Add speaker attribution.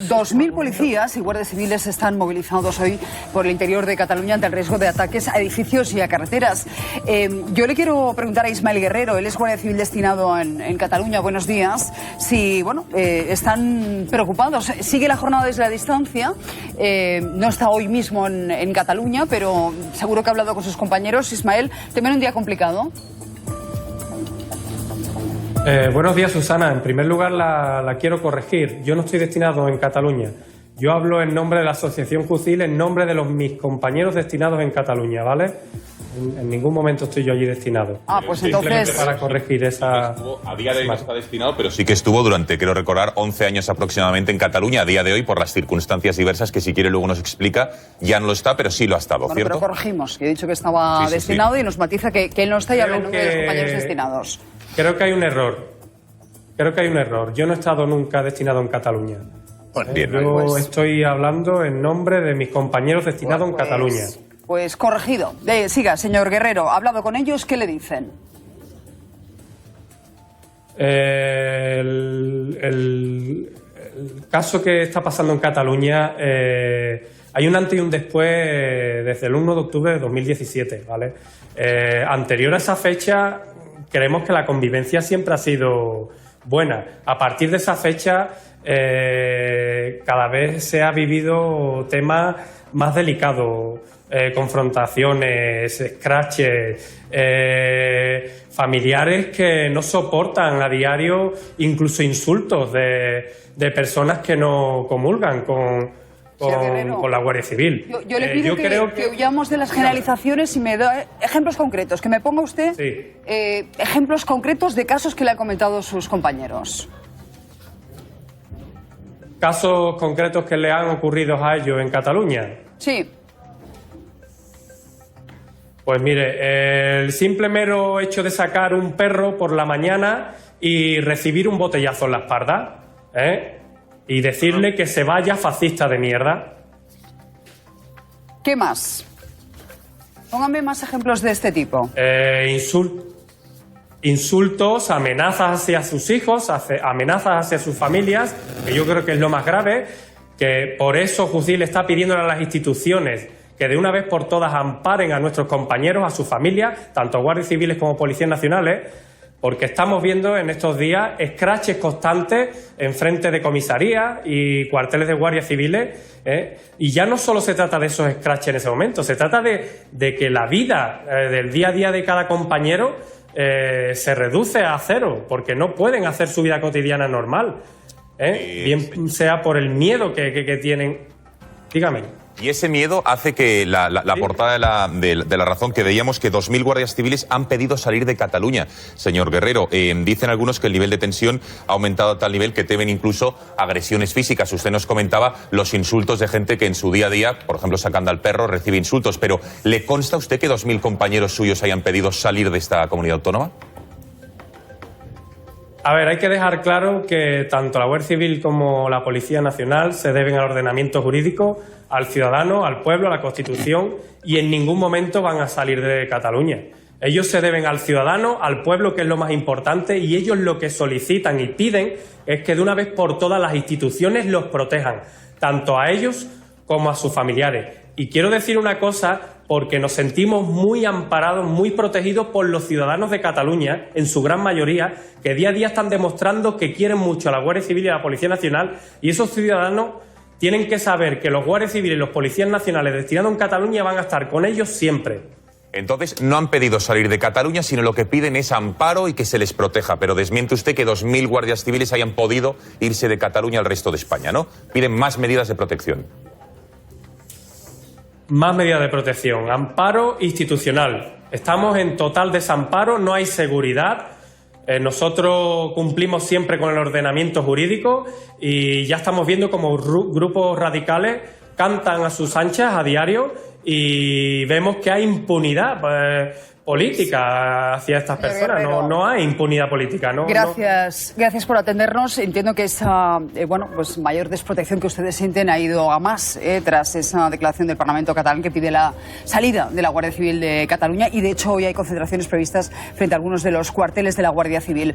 Speaker 1: 2000 policías y guardias civiles están movilizados hoy por el interior de Cataluña ante el riesgo de ataques a edificios y a carreteras. Yo le quiero preguntar a Ismael Guerrero, él es guardia civil destinado en Cataluña. Buenos días. Si, están preocupados. Sigue la jornada desde la distancia. No está hoy mismo en Cataluña, pero seguro que ha hablado con sus compañeros. Ismael, ¿temen un día complicado?
Speaker 2: Buenos días, Susana. En primer lugar, la quiero corregir. Yo no estoy destinado en Cataluña. Yo hablo en nombre de la Asociación JUCIL, en nombre de mis compañeros destinados en Cataluña, ¿vale? En ningún momento estoy yo allí destinado.
Speaker 1: Pues entonces...
Speaker 2: para corregir esa...
Speaker 3: A día de hoy no está destinado, pero sí que estuvo durante, quiero recordar, 11 años aproximadamente en Cataluña. A día de hoy, por las circunstancias diversas que si quiere luego nos explica, ya no lo está, pero sí lo ha estado,
Speaker 1: bueno,
Speaker 3: ¿cierto?
Speaker 1: Pero corregimos, que he dicho que estaba destinado y nos matiza que él no está y habla en nombre de los compañeros destinados.
Speaker 2: Creo que hay un error. Yo no he estado nunca destinado en Cataluña.
Speaker 3: Bueno, bien.
Speaker 2: Yo estoy hablando en nombre de mis compañeros destinados en Cataluña.
Speaker 1: Pues corregido. Siga, señor Guerrero. ¿Ha hablado con ellos? ¿Qué le dicen?
Speaker 2: El caso que está pasando en Cataluña, hay un antes y un después desde el 1 de octubre de 2017, ¿vale? Anterior a esa fecha, creemos que la convivencia siempre ha sido buena. A partir de esa fecha, cada vez se ha vivido temas más delicados, confrontaciones, scratches, familiares que no soportan a diario, incluso insultos de personas que no comulgan con la Guardia Civil.
Speaker 1: Yo le pido que huyamos de las generalizaciones y me da ejemplos concretos. Que me ponga usted ejemplos concretos de casos que le han comentado sus compañeros.
Speaker 2: ¿Casos concretos que le han ocurrido a ellos en Cataluña?
Speaker 1: Sí.
Speaker 2: Pues mire, el simple mero hecho de sacar un perro por la mañana y recibir un botellazo en la espalda, y decirle que se vaya, fascista de mierda.
Speaker 1: ¿Qué más? Póngame más ejemplos de este tipo.
Speaker 2: Insultos, amenazas hacia sus hijos, amenazas hacia sus familias, que yo creo que es lo más grave, que por eso JUCIL está pidiéndole a las instituciones que de una vez por todas amparen a nuestros compañeros, a sus familias, tanto guardias civiles como policías nacionales, porque estamos viendo en estos días scratches constantes en frente de comisarías y cuarteles de guardias civiles, y ya no solo se trata de esos scratches en ese momento, se trata de que la vida del día a día de cada compañero se reduce a cero, porque no pueden hacer su vida cotidiana normal, bien sea por el miedo que tienen. Dígame.
Speaker 3: Y ese miedo hace que la portada de la Razón, que veíamos que 2000 guardias civiles han pedido salir de Cataluña. Señor Guerrero, dicen algunos que el nivel de tensión ha aumentado a tal nivel que temen incluso agresiones físicas. Usted nos comentaba los insultos de gente que en su día a día, por ejemplo, sacando al perro, recibe insultos. Pero ¿le consta a usted que 2000 compañeros suyos hayan pedido salir de esta comunidad autónoma?
Speaker 2: A ver, hay que dejar claro que tanto la Guardia Civil como la Policía Nacional se deben al ordenamiento jurídico, al ciudadano, al pueblo, a la Constitución, y en ningún momento van a salir de Cataluña. Ellos se deben al ciudadano, al pueblo, que es lo más importante, y ellos lo que solicitan y piden es que de una vez por todas las instituciones los protejan, tanto a ellos como a sus familiares. Y quiero decir una cosa, porque nos sentimos muy amparados, muy protegidos por los ciudadanos de Cataluña, en su gran mayoría, que día a día están demostrando que quieren mucho a la Guardia Civil y a la Policía Nacional, y esos ciudadanos tienen que saber que los guardias civiles y los policías nacionales destinados en Cataluña van a estar con ellos siempre.
Speaker 3: Entonces, no han pedido salir de Cataluña, sino lo que piden es amparo y que se les proteja. Pero desmiente usted que 2000 guardias civiles hayan podido irse de Cataluña al resto de España, ¿no? Piden más medidas de protección.
Speaker 2: Más medidas de protección, amparo institucional. Estamos en total desamparo, no hay seguridad. Nosotros cumplimos siempre con el ordenamiento jurídico y ya estamos viendo como grupos radicales cantan a sus anchas a diario y vemos que hay impunidad política hacia estas personas. No hay impunidad política.
Speaker 1: Gracias por atendernos. Entiendo que esa mayor desprotección que ustedes sienten ha ido a más tras esa declaración del Parlamento catalán que pide la salida de la Guardia Civil de Cataluña, y de hecho hoy hay concentraciones previstas frente a algunos de los cuarteles de la Guardia Civil.